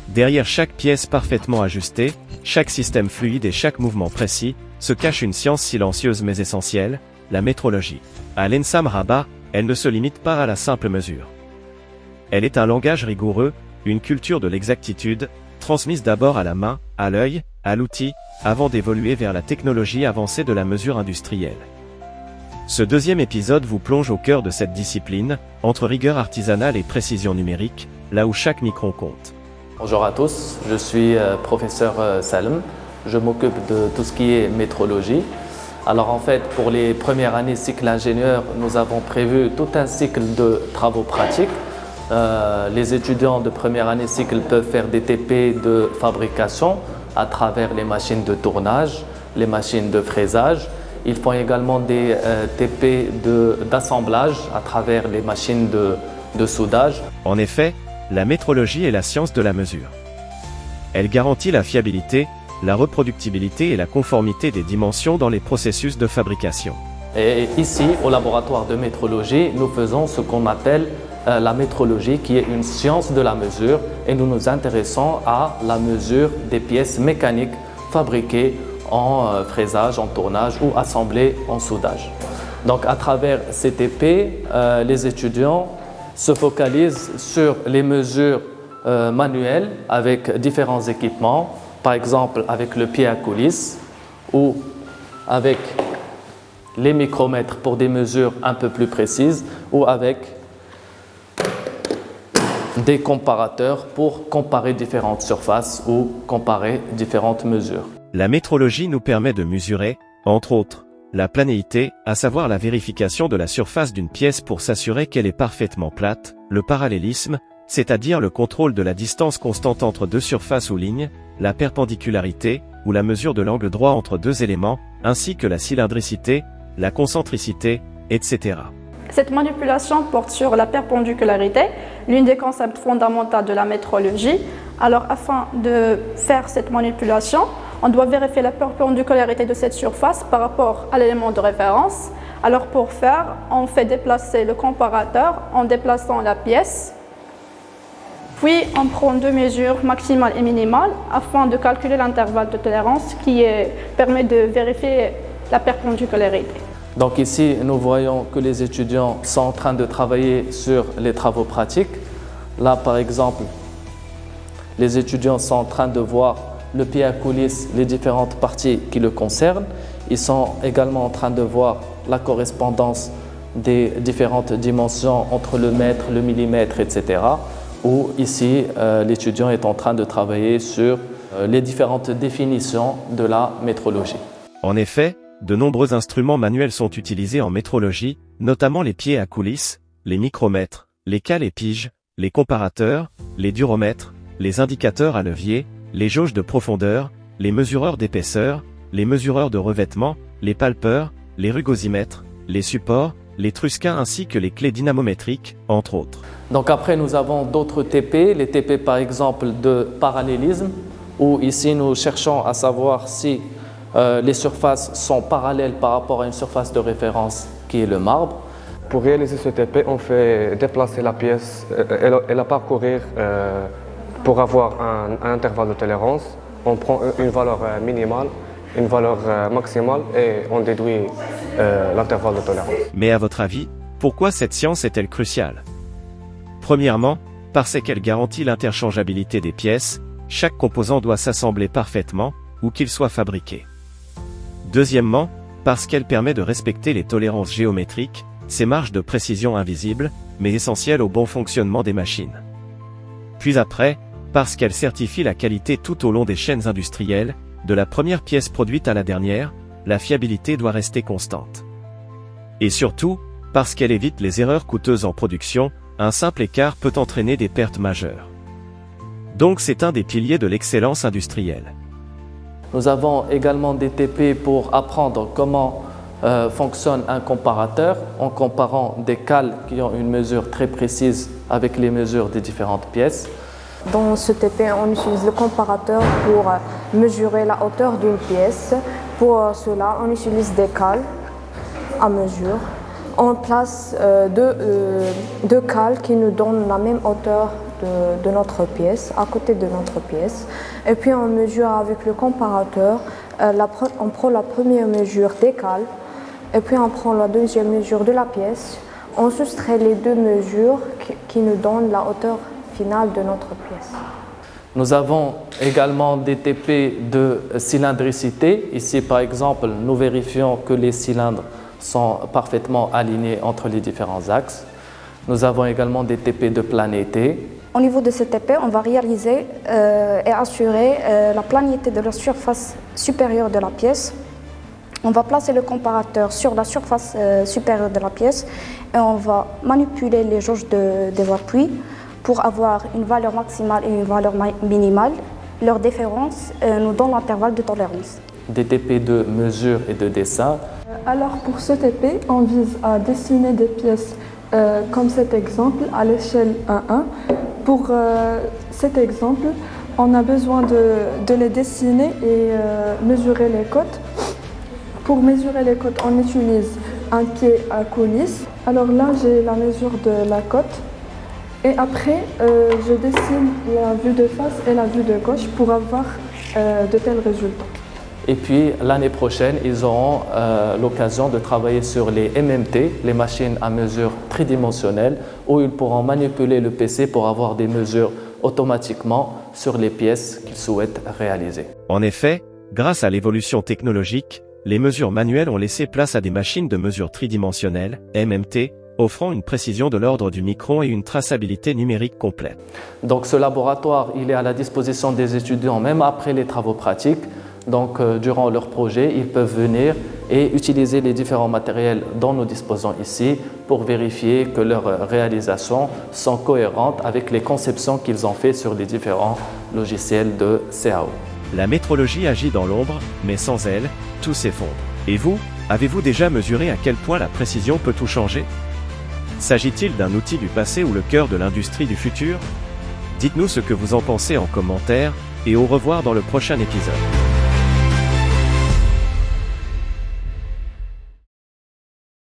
Derrière chaque pièce parfaitement ajustée, chaque système fluide et chaque mouvement précis, se cache une science silencieuse mais essentielle, la métrologie. À l'ENSAM Rabat, elle ne se limite pas à la simple mesure. Elle est un langage rigoureux, une culture de l'exactitude, transmise d'abord à la main, à l'œil, à l'outil, avant d'évoluer vers la technologie avancée de la mesure industrielle. Ce deuxième épisode vous plonge au cœur de cette discipline, entre rigueur artisanale et précision numérique, là où chaque micron compte. Bonjour à tous, je suis professeur Salem, je m'occupe de tout ce qui est métrologie. Alors en fait, pour les premières années cycle ingénieur, nous avons prévu tout un cycle de travaux pratiques. Les étudiants de première année cycle peuvent faire des TP de fabrication à travers les machines de tournage, les machines de fraisage. Ils font également des TP d'assemblage à travers les machines de soudage. En effet, la métrologie est la science de la mesure. Elle garantit la fiabilité, la reproductibilité et la conformité des dimensions dans les processus de fabrication. Et ici, au laboratoire de métrologie, nous faisons ce qu'on appelle la métrologie, qui est une science de la mesure, et nous nous intéressons à la mesure des pièces mécaniques fabriquées en fraisage, en tournage ou assemblées en soudage. Donc à travers ces TP, les étudiants se focalisent sur les mesures manuelles avec différents équipements, par exemple avec le pied à coulisse ou avec les micromètres pour des mesures un peu plus précises ou avec des comparateurs pour comparer différentes surfaces ou comparer différentes mesures. La métrologie nous permet de mesurer, entre autres, la planéité, à savoir la vérification de la surface d'une pièce pour s'assurer qu'elle est parfaitement plate, le parallélisme, c'est-à-dire le contrôle de la distance constante entre deux surfaces ou lignes, la perpendicularité, ou la mesure de l'angle droit entre deux éléments, ainsi que la cylindricité, la concentricité, etc. Cette manipulation porte sur la perpendicularité, l'une des concepts fondamentaux de la métrologie. Alors, afin de faire cette manipulation, on doit vérifier la perpendicularité de cette surface par rapport à l'élément de référence. Alors, pour faire, on fait déplacer le comparateur en déplaçant la pièce. Puis, on prend deux mesures maximales et minimales afin de calculer l'intervalle de tolérance qui permet de vérifier la perpendicularité. Donc ici, nous voyons que les étudiants sont en train de travailler sur les travaux pratiques. Là, par exemple, les étudiants sont en train de voir le pied à coulisse, les différentes parties qui le concernent. Ils sont également en train de voir la correspondance des différentes dimensions entre le mètre, le millimètre, etc. Ou ici, l'étudiant est en train de travailler sur les différentes définitions de la métrologie. En effet, de nombreux instruments manuels sont utilisés en métrologie, notamment les pieds à coulisse, les micromètres, les cales et piges, les comparateurs, les duromètres, les indicateurs à levier, les jauges de profondeur, les mesureurs d'épaisseur, les mesureurs de revêtement, les palpeurs, les rugosimètres, les supports, les trusquins ainsi que les clés dynamométriques, entre autres. Donc après, nous avons d'autres TP, les TP par exemple de parallélisme, où ici nous cherchons à savoir si les surfaces sont parallèles par rapport à une surface de référence qui est le marbre. Pour réaliser ce TP, on fait déplacer la pièce et la parcourir pour avoir un intervalle de tolérance. On prend une valeur minimale, une valeur maximale et on déduit l'intervalle de tolérance. Mais à votre avis, pourquoi cette science est-elle cruciale? Premièrement, parce qu'elle garantit l'interchangeabilité des pièces, chaque composant doit s'assembler parfaitement, où qu'il soit fabriqué. Deuxièmement, parce qu'elle permet de respecter les tolérances géométriques, ces marges de précision invisibles, mais essentielles au bon fonctionnement des machines. Puis après, parce qu'elle certifie la qualité tout au long des chaînes industrielles, de la première pièce produite à la dernière, la fiabilité doit rester constante. Et surtout, parce qu'elle évite les erreurs coûteuses en production, un simple écart peut entraîner des pertes majeures. Donc c'est un des piliers de l'excellence industrielle. Nous avons également des TP pour apprendre comment fonctionne un comparateur en comparant des cales qui ont une mesure très précise avec les mesures des différentes pièces. Dans ce TP, on utilise le comparateur pour mesurer la hauteur d'une pièce. Pour cela, on utilise des cales à mesure. on place deux cales qui nous donnent la même hauteur de notre pièce, à côté de notre pièce. Et puis on mesure avec le comparateur, on prend la première mesure des cales, et puis on prend la deuxième mesure de la pièce. On soustrait les deux mesures qui nous donnent la hauteur finale de notre pièce. Nous avons également des TP de cylindricité. Ici, par exemple, nous vérifions que les cylindres sont parfaitement alignés entre les différents axes. Nous avons également des TP de planété. Au niveau de ces TP, on va réaliser et assurer la planété de la surface supérieure de la pièce. On va placer le comparateur sur la surface supérieure de la pièce et on va manipuler les jauges des appuis pour avoir une valeur maximale et une valeur minimale. Leur différence nous donne l'intervalle de tolérance. Des TP de mesure et de dessin. Alors pour ce TP, on vise à dessiner des pièces comme cet exemple à l'échelle 1:1. Pour cet exemple, on a besoin de les dessiner et mesurer les côtes. Pour mesurer les côtes, on utilise un pied à coulisse. Alors là, j'ai la mesure de la côte. Et après, je dessine la vue de face et la vue de gauche pour avoir de tels résultats. Et puis l'année prochaine, ils auront l'occasion de travailler sur les MMT, les machines à mesure tridimensionnelles, où ils pourront manipuler le PC pour avoir des mesures automatiquement sur les pièces qu'ils souhaitent réaliser. En effet, grâce à l'évolution technologique, les mesures manuelles ont laissé place à des machines de mesure tridimensionnelles, MMT, offrant une précision de l'ordre du micron et une traçabilité numérique complète. Donc ce laboratoire, il est à la disposition des étudiants même après les travaux pratiques. Donc durant leur projet, ils peuvent venir et utiliser les différents matériels dont nous disposons ici pour vérifier que leurs réalisations sont cohérentes avec les conceptions qu'ils ont faites sur les différents logiciels de CAO. La métrologie agit dans l'ombre, mais sans elle, tout s'effondre. Et vous, avez-vous déjà mesuré à quel point la précision peut tout changer? S'agit-il d'un outil du passé ou le cœur de l'industrie du futur? Dites-nous ce que vous en pensez en commentaire, et au revoir dans le prochain épisode.